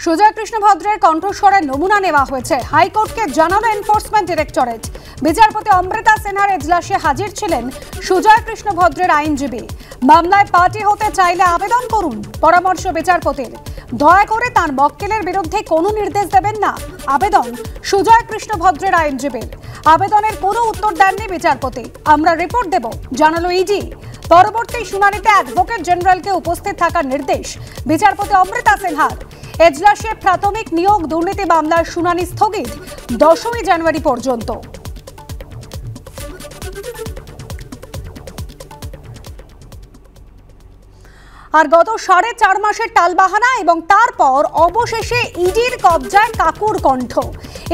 সুজয় কৃষ্ণ ভদ্রের কণ্ঠস্বরের নমুনা নেওয়া হয়েছে। হাইকোর্টকে জানালো এনফোর্সমেন্ট ডিরেক্টরেট। বিচারপতি অমৃতা সিনহার এজলাসে হাজির ছিলেন সুজয় কৃষ্ণ ভদ্রের আইনজীবী। মামলায় পার্টি হতে চাইলে আবেদন করুন, পরামর্শ বিচারপতির। দয়া করে তার মক্কেলের বিরুদ্ধে কোনো নির্দেশ দেবেন না, আবেদন সুজয় কৃষ্ণ ভদ্রের আইনজীবীর। আবেদনের কোনো উত্তর দেননি বিচারপতি। আমরা রিপোর্ট দেব, জানালো ইডি। পরবর্তী শুনানিতে অ্যাডভোকেট জেনারেলকে উপস্থিত থাকার নির্দেশ বিচারপতি অমৃতা সিনহার। এজলাসে প্রাথমিক নিয়োগ দুর্নীতি মামলার শুনানি স্থগিত 10ই জানুয়ারি পর্যন্ত। আর গত 4.5 মাসের টালবাহানা এবং তারপর অবশেষে ইডির কবজায় কাকুর কণ্ঠ।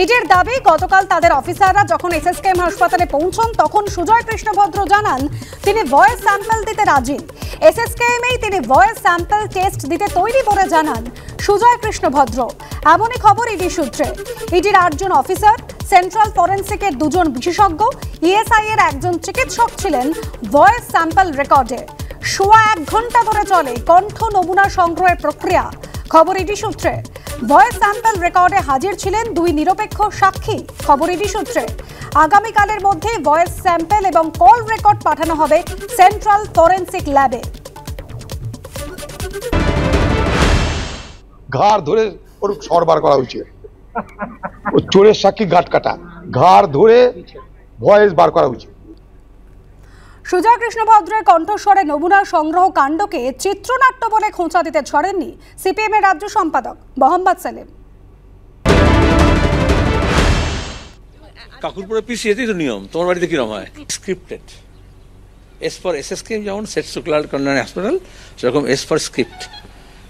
ইডির দাবি, গতকাল তাদের অফিসাররা যখন এসএসকেএম হাসপাতালে পৌঁছন তখন সুজয় কৃষ্ণ ভদ্র জানান তিনি ভয়েস স্যাম্পল দিতে রাজি। এসএসকেএমেই তিনি ভয়েস স্যাম্পল টেস্ট দিতে তৈরি বলে জানান সুজয় কৃষ্ণ ভদ্র। এমনই খবর ইডি সূত্রে। ইডির 8 জন অফিসার, সেন্ট্রাল ফরেন্সিকের 2 জন বিশেষজ্ঞ, ইএসআই এর একজন চিকিৎসক ছিলেন ভয়েস স্যাম্পল রেকর্ডে। 1.25 ঘন্টা ধরে চলে কণ্ঠ নমুনা সংগ্রহের প্রক্রিয়া। খবর ইডি সূত্রে। ভয়েস স্যাম্পল রেকর্ডে হাজির ছিলেন 2 নিরপেক্ষ সাক্ষী। খবর ইডি সূত্রে। আগামীকালের মধ্যে ভয়েস স্যাম্পল এবং কল রেকর্ড পাঠানো হবে সেন্ট্রাল ফরেন্সিক ল্যাবে। ঘাড় ধরে ওর সরবার করা উচিত। ও চোরের সাক্ষী গাট কাটা, ঘাড় ধরে ভয়েস বার করা উচিত। সুজয় কৃষ্ণ ভদ্রের কণ্ঠস্বরে নমুনা সংগ্রহ কাণ্ডকে চিত্রনাট্য বলে খোঁচা দিতে ছড়েননি সিপিএম এর রাজ্য সম্পাদক মোহাম্মদ সেলিম। কাকুরপুরে পিসি, এটাই তো নিয়ম। তোমার বাড়িতে কিরম হয়? স্ক্রিপ্টেড। এস ফর এসএসকেএম যেমন সেট শুক্লাল কল্যাণ হাসপাতাল, সেরকম এস ফর স্ক্রিপ্ট।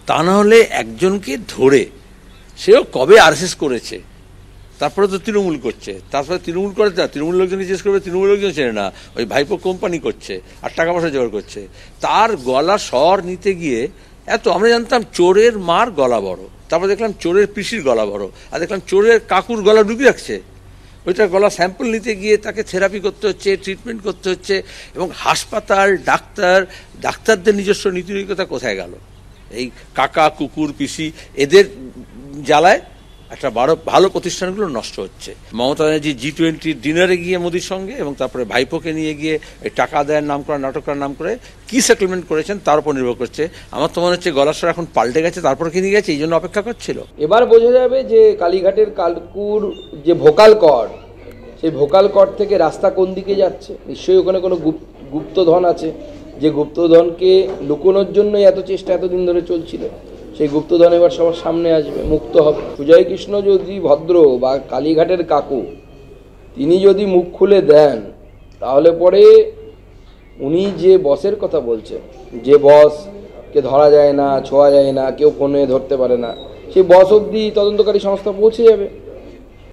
তা না হলে একজনকে ধরে, সেও কবে আরএসএস করেছে, তারপরে তো তৃণমূল করছে, তারপরে তৃণমূল করে না, তৃণমূল লোকজন জিজ্ঞেস করবে, তৃণমূল লোকজন চেনে না, ওই ভাইপো কোম্পানি করছে আর টাকা পয়সা জোগাড় করছে। তার গলা স্বর নিতে গিয়ে আমরা জানতাম চোরের মার গলা বড়, তারপর দেখলাম চোরের পিসির গলা বড়, আর দেখলাম চোরের কাকুর গলা ডুবিয়ে রাখছে। ওইটার গলা স্যাম্পল নিতে গিয়ে তাকে থেরাপি করতে হচ্ছে, ট্রিটমেন্ট করতে হচ্ছে। এবং হাসপাতাল, ডাক্তারদের নিজস্ব নীতিনৈতিকতা কোথায় গেল? এই কাকা, কুকুর, পিসি, এদের জ্বালায় একটা ভালো প্রতিষ্ঠানগুলো নষ্ট হচ্ছে। মমতা ব্যানার্জি G20 ডিনারে গিয়ে মোদির সঙ্গে এবং তারপরে ভাইপোকে নিয়ে গিয়ে টাকা দেওয়ার নাম করে, নাটক করার নাম করে কি সেটেলমেন্ট করেছেন তার উপর নির্ভর করছে। আমার তো মনে হচ্ছে গলার স্বর এখন পাল্টে গেছে, তারপর কিনে গেছে, এই জন্য অপেক্ষা করছিল। এবার বোঝা যাবে যে কালীঘাটের কাকুর যে ভোকাল কর্ড, সেই ভোকাল কর্ড থেকে রাস্তা কোন দিকে যাচ্ছে। নিশ্চয়ই ওখানে কোনো গুপ্তধন আছে, যে গুপ্তধনকে লুকোনোর জন্যই এত চেষ্টা এতদিন ধরে চলছিল। সেই গুপ্তধন এবার সবার সামনে আসবে, মুক্ত হবে। সুজয় কৃষ্ণ যদি ভদ্র বা কালীঘাটের কাকু তিনি যদি মুখ খুলে দেন, তাহলে পরে উনি যে বসের কথা বলছেন, যে বসকে ধরা যায় না, ছোঁয়া যায় না, কেউ ফোনে ধরতে পারে না, সেই বস অবধি তদন্তকারী সংস্থা পৌঁছে যাবে।